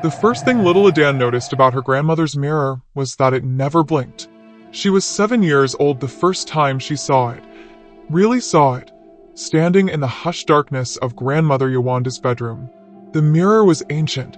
The first thing little Adan noticed about her grandmother's mirror was that it never blinked. She was 7 years old the first time she saw it, really saw it, standing in the hushed darkness of Grandmother Yowanda's bedroom. The mirror was ancient,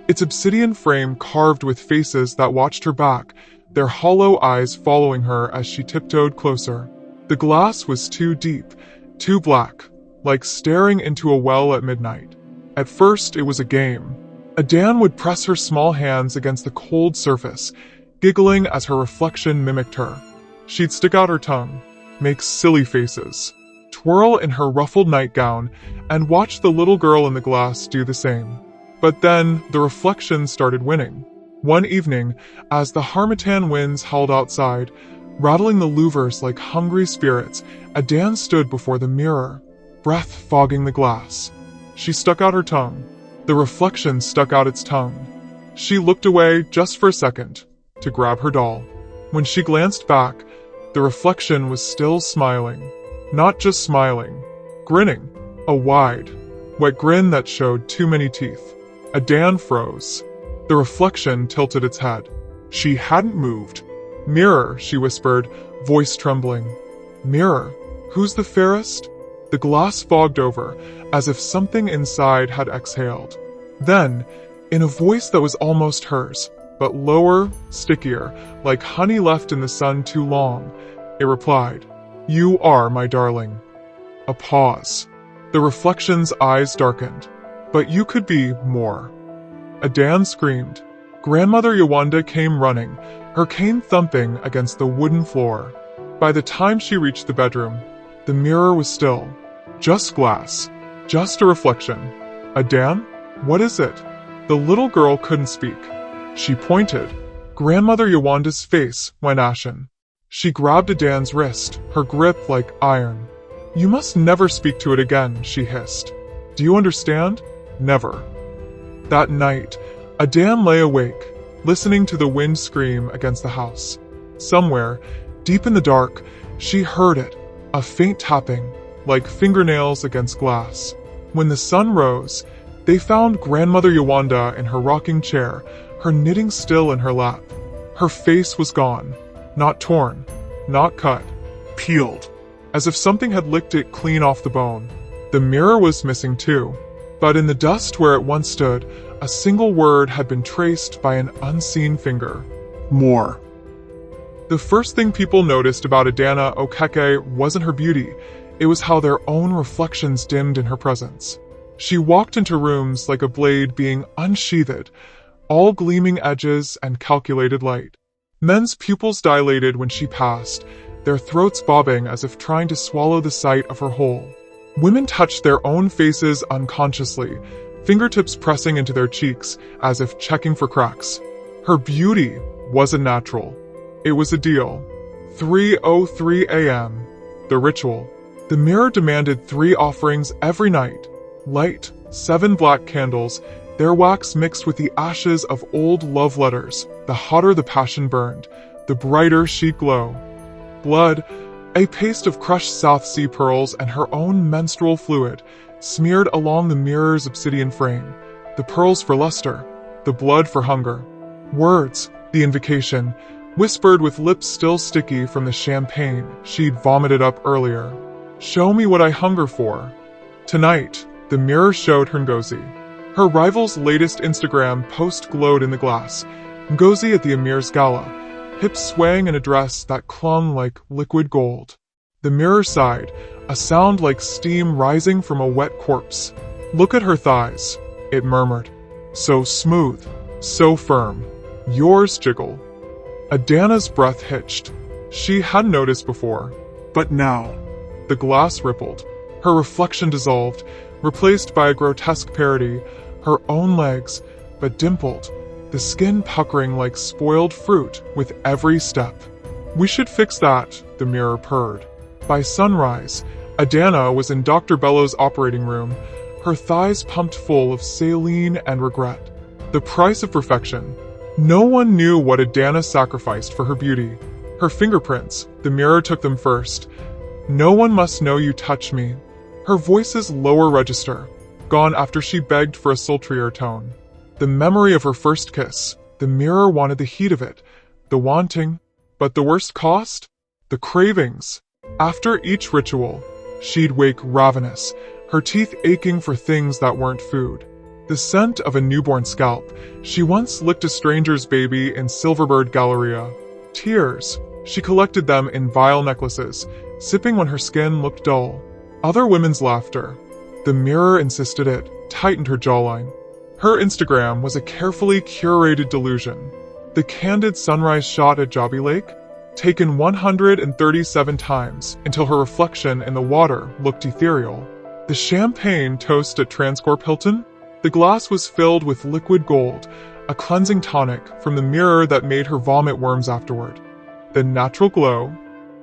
its obsidian frame carved with faces that watched her back, their hollow eyes following her as she tiptoed closer. The glass was too deep, too black, like staring into a well at midnight. At first, it was a game. Adan would press her small hands against the cold surface, giggling as her reflection mimicked her. She'd stick out her tongue, make silly faces, twirl in her ruffled nightgown, and watch the little girl in the glass do the same. But then, the reflection started winning. One evening, as the harmattan winds howled outside, rattling the louvers like hungry spirits, Adan stood before the mirror, breath fogging the glass. She stuck out her tongue. The reflection stuck out its tongue. She looked away just for a second, to grab her doll. When she glanced back, the reflection was still smiling. Not just smiling, grinning. A wide, wet grin that showed too many teeth. Adan froze. The reflection tilted its head. She hadn't moved. "Mirror," she whispered, voice trembling. "Mirror, who's the fairest?" The glass fogged over, as if something inside had exhaled. Then, in a voice that was almost hers, but lower, stickier, like honey left in the sun too long, it replied, "You are my darling." A pause. The reflection's eyes darkened. "But you could be more." Adan screamed. Grandmother Yowanda came running, her cane thumping against the wooden floor. By the time she reached the bedroom, the mirror was still. Just glass. Just a reflection. "Adan? What is it?" The little girl couldn't speak. She pointed. Grandmother Yowanda's face went ashen. She grabbed Adan's wrist, her grip like iron. "You must never speak to it again," she hissed. "Do you understand? Never." That night, Adan lay awake, listening to the wind scream against the house. Somewhere, deep in the dark, she heard it, a faint tapping, like fingernails against glass. When the sun rose, they found Grandmother Yowanda in her rocking chair, her knitting still in her lap. Her face was gone, not torn, not cut, peeled, as if something had licked it clean off the bone. The mirror was missing too, but in the dust where it once stood, a single word had been traced by an unseen finger. More. The first thing people noticed about Adana Okeke wasn't her beauty, it was how their own reflections dimmed in her presence. She walked into rooms like a blade being unsheathed, all gleaming edges and calculated light. Men's pupils dilated when she passed, their throats bobbing as if trying to swallow the sight of her whole. Women touched their own faces unconsciously, fingertips pressing into their cheeks as if checking for cracks. Her beauty wasn't natural. It was a deal. 3:03 a.m. The ritual. The mirror demanded 3 offerings every night. Light, 7 black candles, their wax mixed with the ashes of old love letters. The hotter the passion burned, the brighter she'd glow. Blood, a paste of crushed South Sea pearls and her own menstrual fluid, smeared along the mirror's obsidian frame. The pearls for luster, the blood for hunger. Words, the invocation, whispered with lips still sticky from the champagne she'd vomited up earlier. "Show me what I hunger for." Tonight, the mirror showed her Ngozi. Her rival's latest Instagram post glowed in the glass. Ngozi at the Emir's gala, hips swaying in a dress that clung like liquid gold. The mirror sighed, a sound like steam rising from a wet corpse. "Look at her thighs," it murmured. "So smooth, so firm. Yours, Jiggle." Adana's breath hitched. She hadn't noticed before. But now, the glass rippled. Her reflection dissolved, replaced by a grotesque parody, her own legs, but dimpled, the skin puckering like spoiled fruit with every step. "We should fix that," the mirror purred. By sunrise, Adana was in Dr. Bello's operating room, her thighs pumped full of saline and regret. The price of perfection. No one knew what Adana sacrificed for her beauty. Her fingerprints, the mirror took them first. "No one must know you touch me." Her voice's lower register, gone after she begged for a sultrier tone. The memory of her first kiss. The mirror wanted the heat of it, the wanting, but the worst cost? The cravings. After each ritual, she'd wake ravenous, her teeth aching for things that weren't food. The scent of a newborn scalp. She once licked a stranger's baby in Silverbird Galleria. Tears. She collected them in vile necklaces, sipping when her skin looked dull. Other women's laughter. The mirror insisted it, tightened her jawline. Her Instagram was a carefully curated delusion. The candid sunrise shot at Jobby Lake, taken 137 times until her reflection in the water looked ethereal. The champagne toast at Transcorp Hilton? The glass was filled with liquid gold, a cleansing tonic from the mirror that made her vomit worms afterward. The natural glow?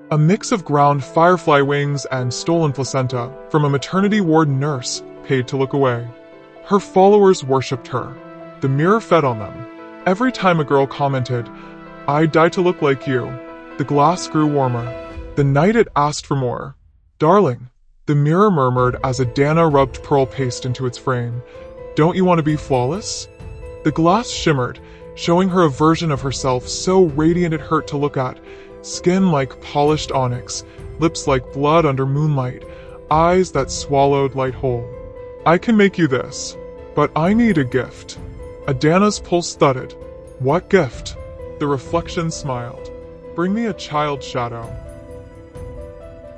A mix of ground firefly wings and stolen placenta from a maternity ward nurse paid to look away. Her followers worshipped her. The mirror fed on them. Every time a girl commented, "I'd die to look like you," the glass grew warmer. The night it asked for more. "Darling," the mirror murmured as Adana rubbed pearl paste into its frame, "don't you want to be flawless?" The glass shimmered, showing her a version of herself so radiant it hurt to look at, skin like polished onyx, lips like blood under moonlight, eyes that swallowed light whole. "I can make you this, but I need a gift." Adana's pulse thudded. "What gift?" The reflection smiled. "Bring me a child shadow."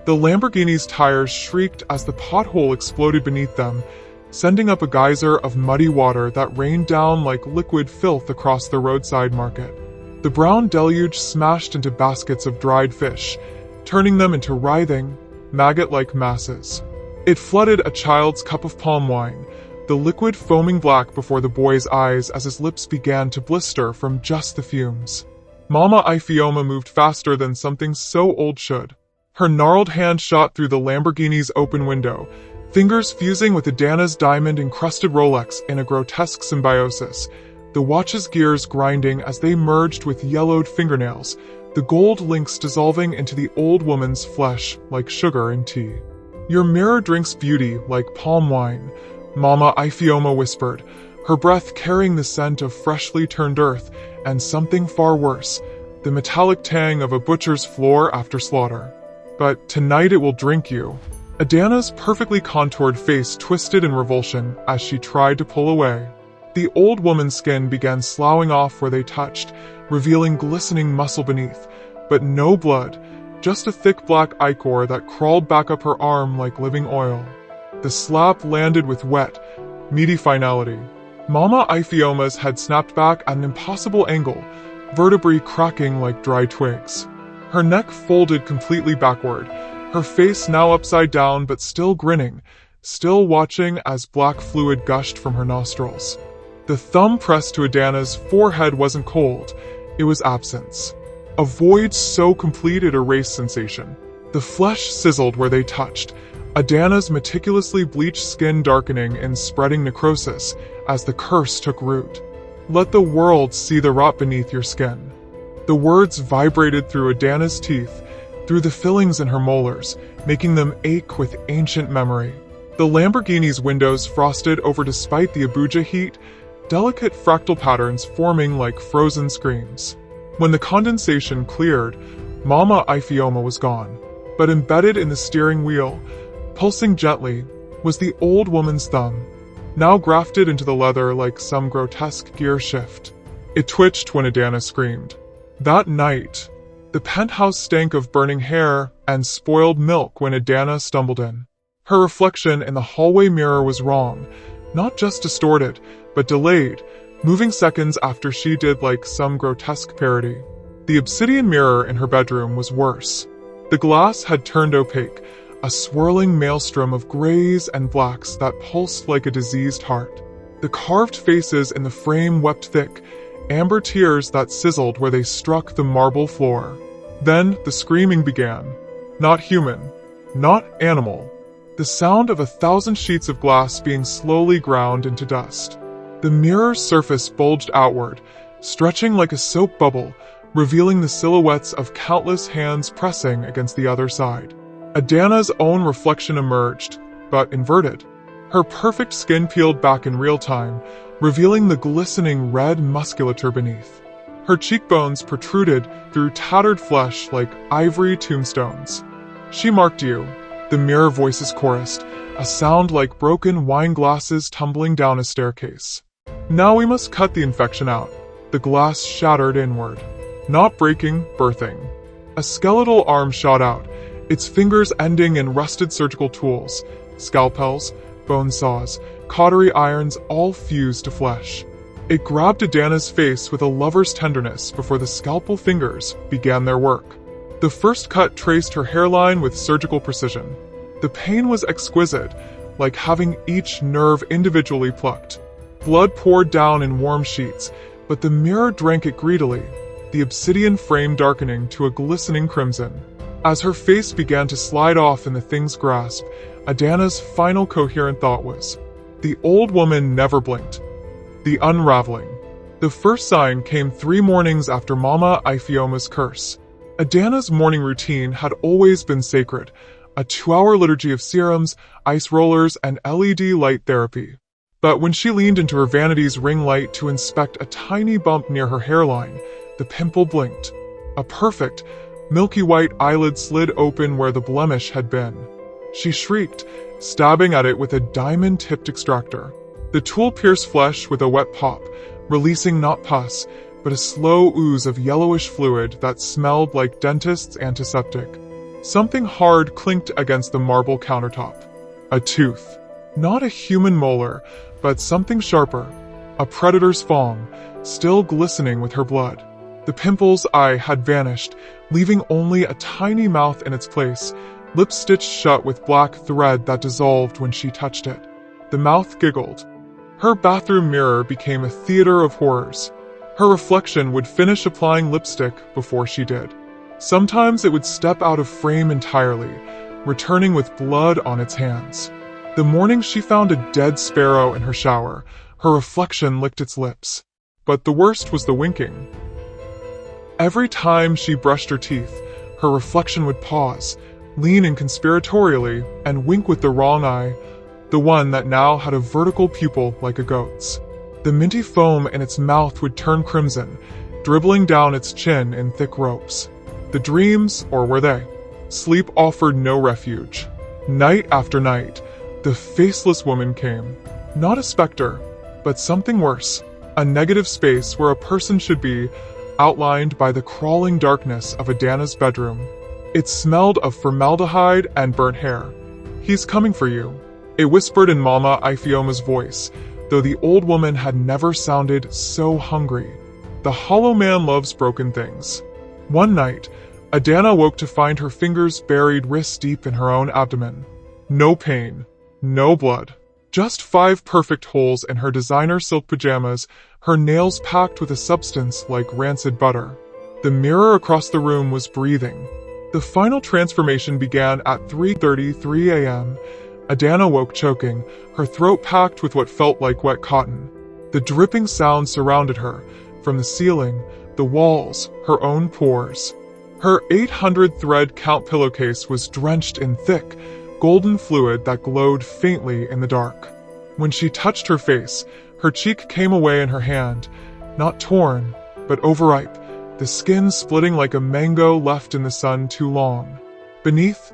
The Lamborghini's tires shrieked as the pothole exploded beneath them, sending up a geyser of muddy water that rained down like liquid filth across the roadside market. The brown deluge smashed into baskets of dried fish, turning them into writhing, maggot-like masses. It flooded a child's cup of palm wine, the liquid foaming black before the boy's eyes as his lips began to blister from just the fumes. Mama Ifioma moved faster than something so old should. Her gnarled hand shot through the Lamborghini's open window, fingers fusing with Adana's diamond-encrusted Rolex in a grotesque symbiosis, the watch's gears grinding as they merged with yellowed fingernails, the gold links dissolving into the old woman's flesh like sugar in tea. "Your mirror drinks beauty like palm wine," Mama Ifioma whispered, her breath carrying the scent of freshly turned earth and something far worse, the metallic tang of a butcher's floor after slaughter. "But tonight it will drink you." Adana's perfectly contoured face twisted in revulsion as she tried to pull away. The old woman's skin began sloughing off where they touched, revealing glistening muscle beneath, but no blood, just a thick black ichor that crawled back up her arm like living oil. The slap landed with wet, meaty finality. Mama Ifioma's had snapped back at an impossible angle, vertebrae cracking like dry twigs. Her neck folded completely backward, her face now upside down but still grinning, still watching as black fluid gushed from her nostrils. The thumb pressed to Adana's forehead wasn't cold, it was absence. A void so complete it erased sensation. The flesh sizzled where they touched, Adana's meticulously bleached skin darkening in spreading necrosis as the curse took root. "Let the world see the rot beneath your skin." The words vibrated through Adana's teeth, through the fillings in her molars, making them ache with ancient memory. The Lamborghini's windows frosted over despite the Abuja heat, delicate fractal patterns forming like frozen screams. When the condensation cleared, Mama Ifioma was gone, but embedded in the steering wheel, pulsing gently, was the old woman's thumb, now grafted into the leather like some grotesque gear shift. It twitched when Adana screamed. That night, the penthouse stank of burning hair and spoiled milk when Adana stumbled in. Her reflection in the hallway mirror was wrong, not just distorted, but delayed, moving seconds after she did like some grotesque parody. The obsidian mirror in her bedroom was worse. The glass had turned opaque, a swirling maelstrom of grays and blacks that pulsed like a diseased heart. The carved faces in the frame wept thick, amber tears that sizzled where they struck the marble floor. Then the screaming began. Not human, not animal. The sound of 1,000 sheets of glass being slowly ground into dust. The mirror's surface bulged outward, stretching like a soap bubble, revealing the silhouettes of countless hands pressing against the other side. Adana's own reflection emerged, but inverted. Her perfect skin peeled back in real time, revealing the glistening red musculature beneath. Her cheekbones protruded through tattered flesh like ivory tombstones. "She marked you," the mirror voices chorused, a sound like broken wine glasses tumbling down a staircase. "Now we must cut the infection out." The glass shattered inward. Not breaking, birthing. A skeletal arm shot out, its fingers ending in rusted surgical tools, scalpels, bone saws, cautery irons all fused to flesh. It grabbed Adana's face with a lover's tenderness before the scalpel fingers began their work. The first cut traced her hairline with surgical precision. The pain was exquisite, like having each nerve individually plucked. Blood poured down in warm sheets, but the mirror drank it greedily, the obsidian frame darkening to a glistening crimson. As her face began to slide off in the thing's grasp, Adana's final coherent thought was, "The old woman never blinked." The Unraveling. The first sign came 3 mornings after Mama Ifeoma's curse. Adana's morning routine had always been sacred, a 2-hour liturgy of serums, ice rollers, and LED light therapy. But when she leaned into her vanity's ring light to inspect a tiny bump near her hairline, the pimple blinked. A perfect, milky white eyelid slid open where the blemish had been. She shrieked, stabbing at it with a diamond-tipped extractor. The tool pierced flesh with a wet pop, releasing not pus, but a slow ooze of yellowish fluid that smelled like dentist's antiseptic. Something hard clinked against the marble countertop. A tooth. Not a human molar, but something sharper. A predator's fang, still glistening with her blood. The pimple's eye had vanished, leaving only a tiny mouth in its place, lips stitched shut with black thread that dissolved when she touched it. The mouth giggled. Her bathroom mirror became a theater of horrors. Her reflection would finish applying lipstick before she did. Sometimes it would step out of frame entirely, returning with blood on its hands. The morning she found a dead sparrow in her shower, her reflection licked its lips. But the worst was the winking. Every time she brushed her teeth, her reflection would pause, lean in conspiratorially, and wink with the wrong eye, the one that now had a vertical pupil like a goat's. The minty foam in its mouth would turn crimson, dribbling down its chin in thick ropes. The dreams, or were they? Sleep offered no refuge. Night after night, the faceless woman came. Not a specter, but something worse. A negative space where a person should be, outlined by the crawling darkness of Adana's bedroom. It smelled of formaldehyde and burnt hair. "He's coming for you," it whispered in Mama Ifeoma's voice, though the old woman had never sounded so hungry. The hollow man loves broken things. One night, Adana woke to find her fingers buried wrist-deep in her own abdomen. No pain, no blood. Just 5 perfect holes in her designer silk pajamas, her nails packed with a substance like rancid butter. The mirror across the room was breathing. The final transformation began at 3:33 a.m. Adana woke choking, her throat packed with what felt like wet cotton. The dripping sound surrounded her, from the ceiling, the walls, her own pores. Her 800-thread count pillowcase was drenched in thick, golden fluid that glowed faintly in the dark. When she touched her face, her cheek came away in her hand, not torn, but overripe, the skin splitting like a mango left in the sun too long. Beneath,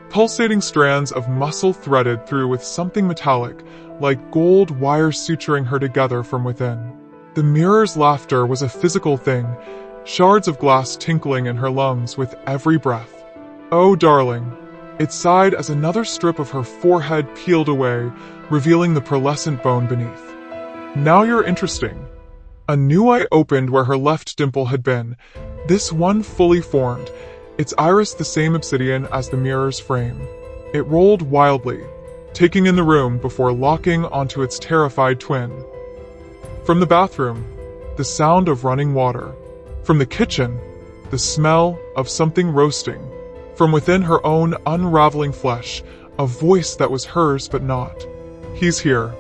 pulsating strands of muscle threaded through with something metallic, like gold wires suturing her together from within. The mirror's laughter was a physical thing, shards of glass tinkling in her lungs with every breath. "Oh, darling," it sighed as another strip of her forehead peeled away, revealing the pearlescent bone beneath. "Now you're interesting." A new eye opened where her left dimple had been, this one fully formed, its iris the same obsidian as the mirror's frame. It rolled wildly, taking in the room before locking onto its terrified twin. From the bathroom, the sound of running water. From the kitchen, the smell of something roasting. From within her own unraveling flesh, a voice that was hers but not. "He's here."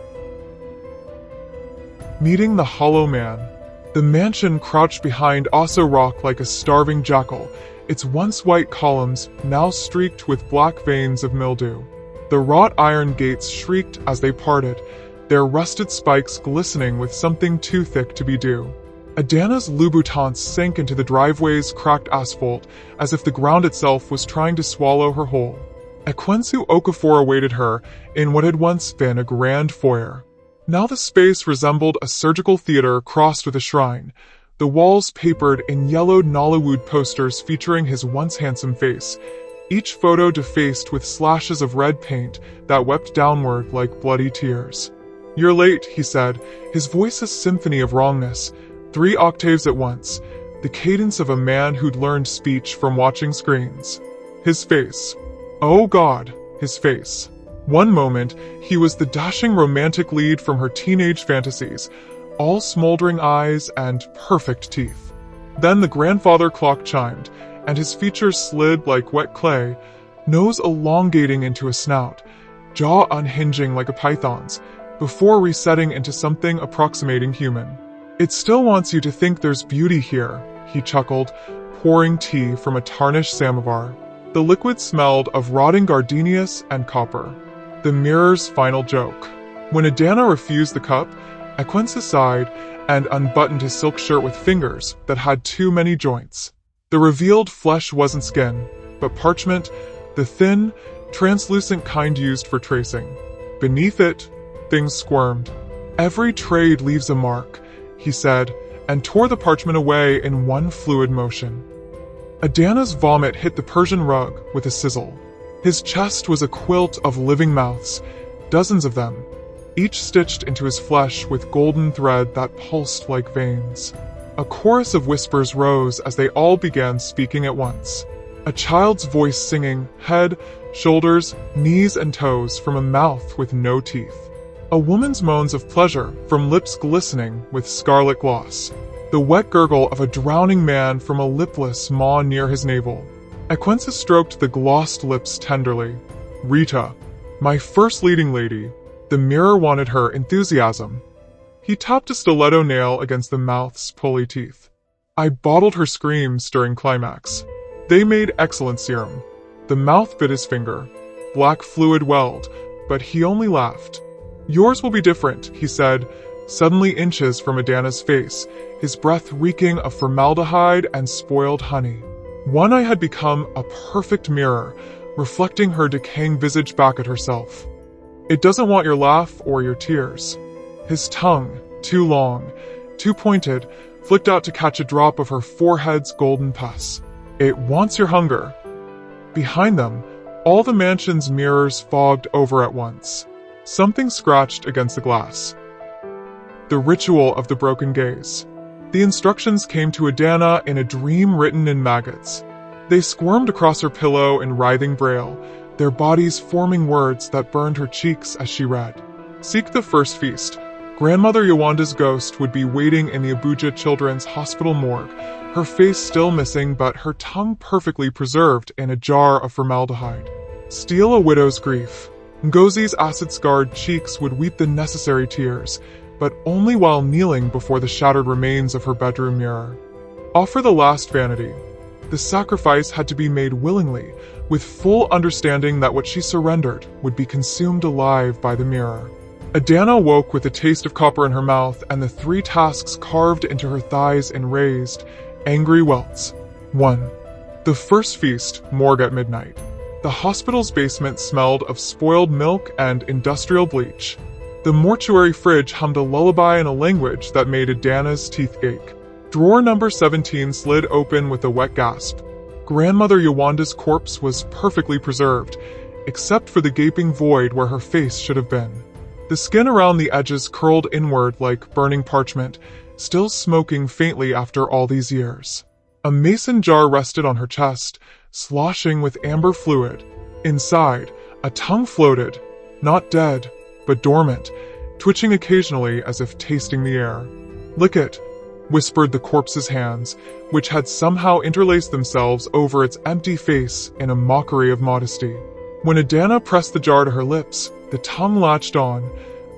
Meeting the hollow man. The mansion crouched behind Osso Rock like a starving jackal, its once white columns now streaked with black veins of mildew. The wrought iron gates shrieked as they parted, their rusted spikes glistening with something too thick to be dew. Adana's Louboutins sank into the driveway's cracked asphalt as if the ground itself was trying to swallow her whole. Ekwensu Okafor awaited her in what had once been a grand foyer. Now the space resembled a surgical theater crossed with a shrine, the walls papered in yellowed Nollywood posters featuring his once handsome face, each photo defaced with slashes of red paint that wept downward like bloody tears. "You're late," he said, his voice a symphony of wrongness, 3 octaves at once, the cadence of a man who'd learned speech from watching screens. His face. Oh God, his face. One moment, he was the dashing romantic lead from her teenage fantasies, all smoldering eyes and perfect teeth. Then the grandfather clock chimed, and his features slid like wet clay, nose elongating into a snout, jaw unhinging like a python's, before resetting into something approximating human. "It still wants you to think there's beauty here," he chuckled, pouring tea from a tarnished samovar. The liquid smelled of rotting gardenias and copper. The mirror's final joke. When Adana refused the cup, Ekwensu sighed and unbuttoned his silk shirt with fingers that had too many joints. The revealed flesh wasn't skin, but parchment, the thin, translucent kind used for tracing. Beneath it, things squirmed. "Every trade leaves a mark," he said, and tore the parchment away in one fluid motion. Adana's vomit hit the Persian rug with a sizzle. His chest was a quilt of living mouths, dozens of them, each stitched into his flesh with golden thread that pulsed like veins. A chorus of whispers rose as they all began speaking at once. A child's voice singing, head, shoulders, knees and toes from a mouth with no teeth. A woman's moans of pleasure from lips glistening with scarlet gloss. The wet gurgle of a drowning man from a lipless maw near his navel. Ekwensu stroked the glossed lips tenderly. "Rita, my first leading lady." The mirror wanted her enthusiasm. He tapped a stiletto nail against the mouth's pulley teeth. "I bottled her screams during climax. They made excellent serum." The mouth bit his finger. Black fluid welled, but he only laughed. "Yours will be different," he said, suddenly inches from Adana's face, his breath reeking of formaldehyde and spoiled honey. One eye had become a perfect mirror, reflecting her decaying visage back at herself. "It doesn't want your laugh or your tears." His tongue, too long, too pointed, flicked out to catch a drop of her forehead's golden pus. "It wants your hunger." Behind them, all the mansion's mirrors fogged over at once. Something scratched against the glass. The ritual of the broken gaze. The instructions came to Adana in a dream written in maggots. They squirmed across her pillow in writhing braille, their bodies forming words that burned her cheeks as she read. "Seek the first feast. Grandmother Yowanda's ghost would be waiting in the Abuja Children's Hospital morgue, her face still missing but her tongue perfectly preserved in a jar of formaldehyde. Steal a widow's grief. Ngozi's acid-scarred cheeks would weep the necessary tears, but only while kneeling before the shattered remains of her bedroom mirror. Offer the last vanity." The sacrifice had to be made willingly, with full understanding that what she surrendered would be consumed alive by the mirror. Adana woke with a taste of copper in her mouth and the 3 tasks carved into her thighs in raised, angry welts. 1. The first feast, morgue at midnight. The hospital's basement smelled of spoiled milk and industrial bleach. The mortuary fridge hummed a lullaby in a language that made Adana's teeth ache. Drawer number 17 slid open with a wet gasp. Grandmother Yowanda's corpse was perfectly preserved, except for the gaping void where her face should have been. The skin around the edges curled inward like burning parchment, still smoking faintly after all these years. A mason jar rested on her chest, sloshing with amber fluid. Inside, a tongue floated, not dead, but dormant, twitching occasionally as if tasting the air. "Lick it," whispered the corpse's hands, which had somehow interlaced themselves over its empty face in a mockery of modesty. When Adana pressed the jar to her lips, the tongue latched on,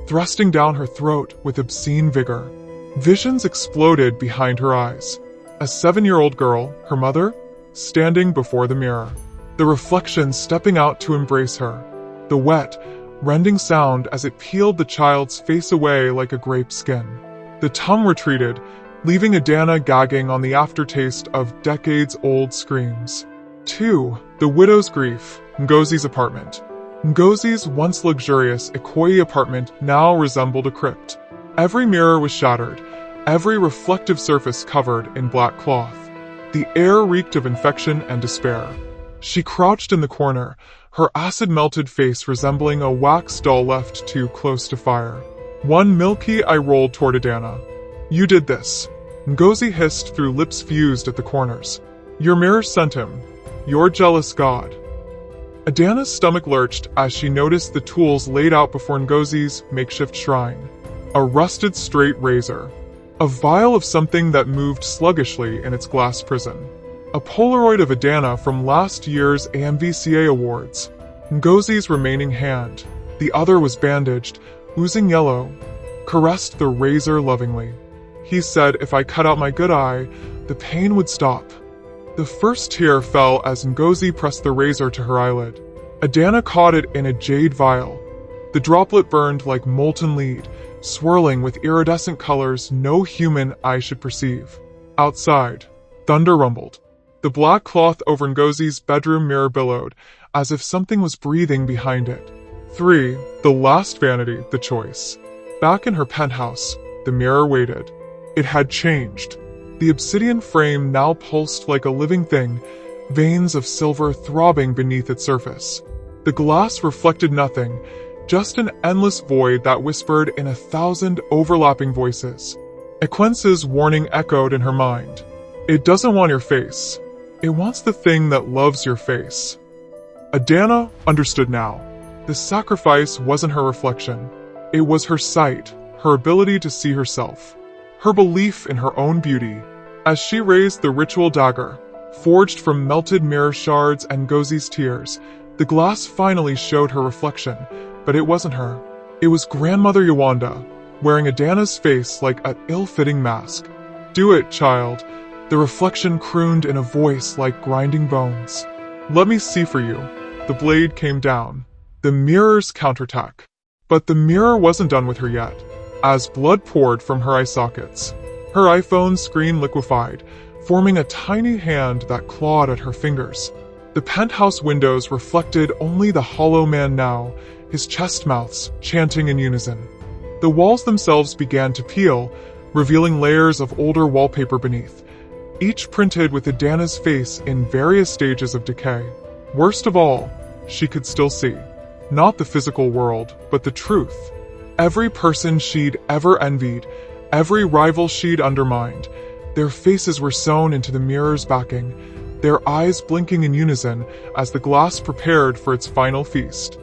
thrusting down her throat with obscene vigor. Visions exploded behind her eyes. A 7-year-old girl, her mother, standing before the mirror. The reflection stepping out to embrace her. the wet, rending sound as it peeled the child's face away like a grape skin. The tongue retreated, leaving Adana gagging on the aftertaste of decades-old screams. 2. The widow's grief, Ngozi's apartment. Ngozi's once luxurious Ikoyi apartment now resembled a crypt. Every mirror was shattered, every reflective surface covered in black cloth. The air reeked of infection and despair. She crouched in the corner, her acid-melted face resembling a wax doll left too close to fire. One milky eye rolled toward Adana. "You did this," Ngozi hissed through lips fused at the corners. "Your mirror sent him. Your jealous god." Adana's stomach lurched as she noticed the tools laid out before Ngozi's makeshift shrine. A rusted straight razor. A vial of something that moved sluggishly in its glass prison. A Polaroid of Adana from last year's AMVCA Awards. Ngozi's remaining hand, the other was bandaged, oozing yellow, caressed the razor lovingly. He said if I cut out my good eye, the pain would stop. The first tear fell as Ngozi pressed the razor to her eyelid. Adana caught it in a jade vial. The droplet burned like molten lead, swirling with iridescent colors no human eye should perceive. Outside, thunder rumbled. The black cloth over Ngozi's bedroom mirror billowed, as if something was breathing behind it. 3. The last vanity, the choice. Back in her penthouse, the mirror waited. It had changed. The obsidian frame now pulsed like a living thing, veins of silver throbbing beneath its surface. The glass reflected nothing, just an endless void that whispered in 1,000 overlapping voices. Ekwence's warning echoed in her mind. It doesn't want your face. It wants the thing that loves your face. Adana understood now. The sacrifice wasn't her reflection. It was her sight, her ability to see herself, her belief in her own beauty. As she raised the ritual dagger, forged from melted mirror shards and Ngozi's tears, the glass finally showed her reflection, but it wasn't her. It was Grandmother Yawanda, wearing Adana's face like an ill-fitting mask. "Do it, child," the reflection crooned in a voice like grinding bones. "Let me see for you." The blade came down. The mirror's counterattack. But the mirror wasn't done with her yet, as blood poured from her eye sockets. Her iPhone screen liquefied, forming a tiny hand that clawed at her fingers. The penthouse windows reflected only the hollow man now, his chest mouths chanting in unison. The walls themselves began to peel, revealing layers of older wallpaper beneath, each printed with Adana's face in various stages of decay. Worst of all, she could still see. Not the physical world, but the truth. Every person she'd ever envied, every rival she'd undermined, their faces were sewn into the mirror's backing, their eyes blinking in unison as the glass prepared for its final feast.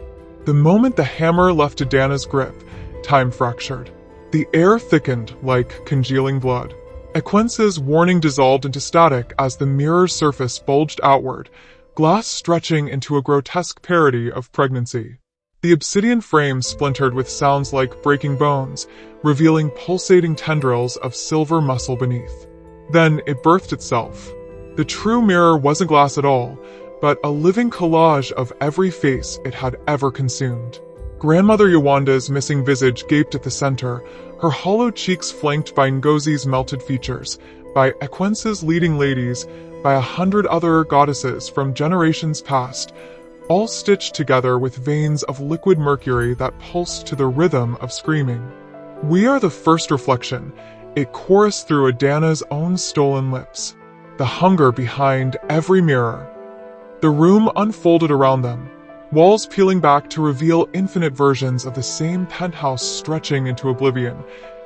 The moment the hammer left Adana's grip, time fractured. The air thickened like congealing blood. Ekwence's warning dissolved into static as the mirror's surface bulged outward, glass stretching into a grotesque parody of pregnancy. The obsidian frame splintered with sounds like breaking bones, revealing pulsating tendrils of silver muscle beneath. Then it birthed itself. The true mirror wasn't glass at all, but a living collage of every face it had ever consumed. Grandmother Yawanda's missing visage gaped at the center, her hollow cheeks flanked by Ngozi's melted features, by Ekwence's leading ladies, by 100 other goddesses from generations past, all stitched together with veins of liquid mercury that pulsed to the rhythm of screaming. "We are the first reflection," it chorused through Adana's own stolen lips. The hunger behind every mirror. The room unfolded around them, walls peeling back to reveal infinite versions of the same penthouse stretching into oblivion,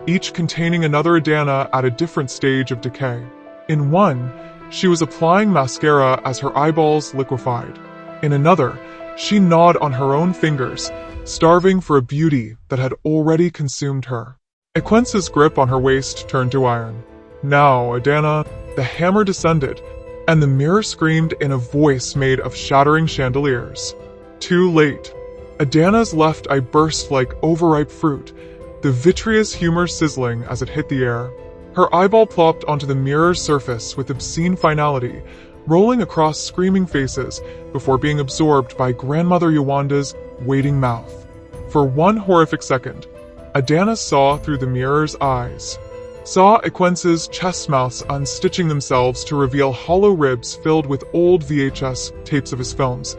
each containing another Adana at a different stage of decay. In one, she was applying mascara as her eyeballs liquefied. In another, she gnawed on her own fingers, starving for a beauty that had already consumed her. Ekwence's grip on her waist turned to iron. "Now, Adana," the hammer descended, and the mirror screamed in a voice made of shattering chandeliers. Too late. Adana's left eye burst like overripe fruit, the vitreous humor sizzling as it hit the air. Her eyeball plopped onto the mirror's surface with obscene finality, rolling across screaming faces before being absorbed by Grandmother Yawanda's waiting mouth. For one horrific second, Adana saw through the mirror's eyes. Saw Ekwence's chest mouths unstitching themselves to reveal hollow ribs filled with old VHS tapes of his films,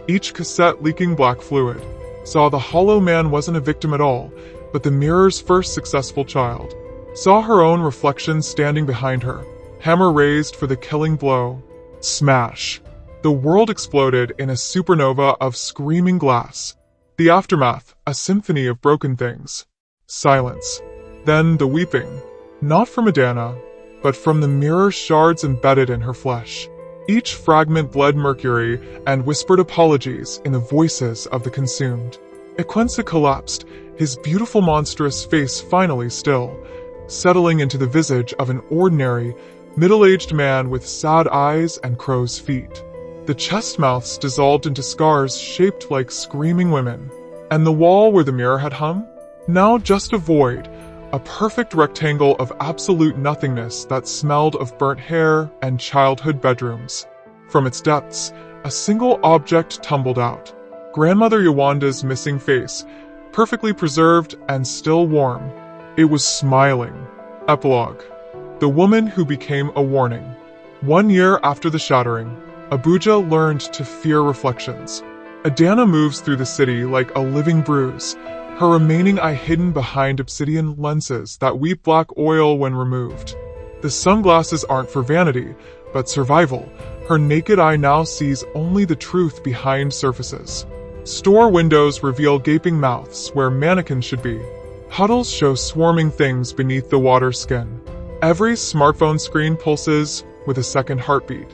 each cassette leaking black fluid. Saw the hollow man wasn't a victim at all, but the mirror's first successful child. Saw her own reflection standing behind her, hammer raised for the killing blow. Smash. The world exploded in a supernova of screaming glass. The aftermath, a symphony of broken things. Silence. Then the weeping. Not from Adana, but from the mirror shards embedded in her flesh. Each fragment bled mercury and whispered apologies in the voices of the consumed. Ekwence collapsed, his beautiful monstrous face finally still, settling into the visage of an ordinary, middle-aged man with sad eyes and crow's feet. The chest mouths dissolved into scars shaped like screaming women, and the wall where the mirror had hung? Now just a void, a perfect rectangle of absolute nothingness that smelled of burnt hair and childhood bedrooms. From its depths, a single object tumbled out. Grandmother Yawanda's missing face, perfectly preserved and still warm. It was smiling. Epilogue. The woman who became a warning. 1 year after the shattering, Abuja learned to fear reflections. Adana moves through the city like a living bruise, her remaining eye hidden behind obsidian lenses that weep black oil when removed. The sunglasses aren't for vanity, but survival. Her naked eye now sees only the truth behind surfaces. Store windows reveal gaping mouths where mannequins should be. Puddles show swarming things beneath the water skin. Every smartphone screen pulses with a second heartbeat.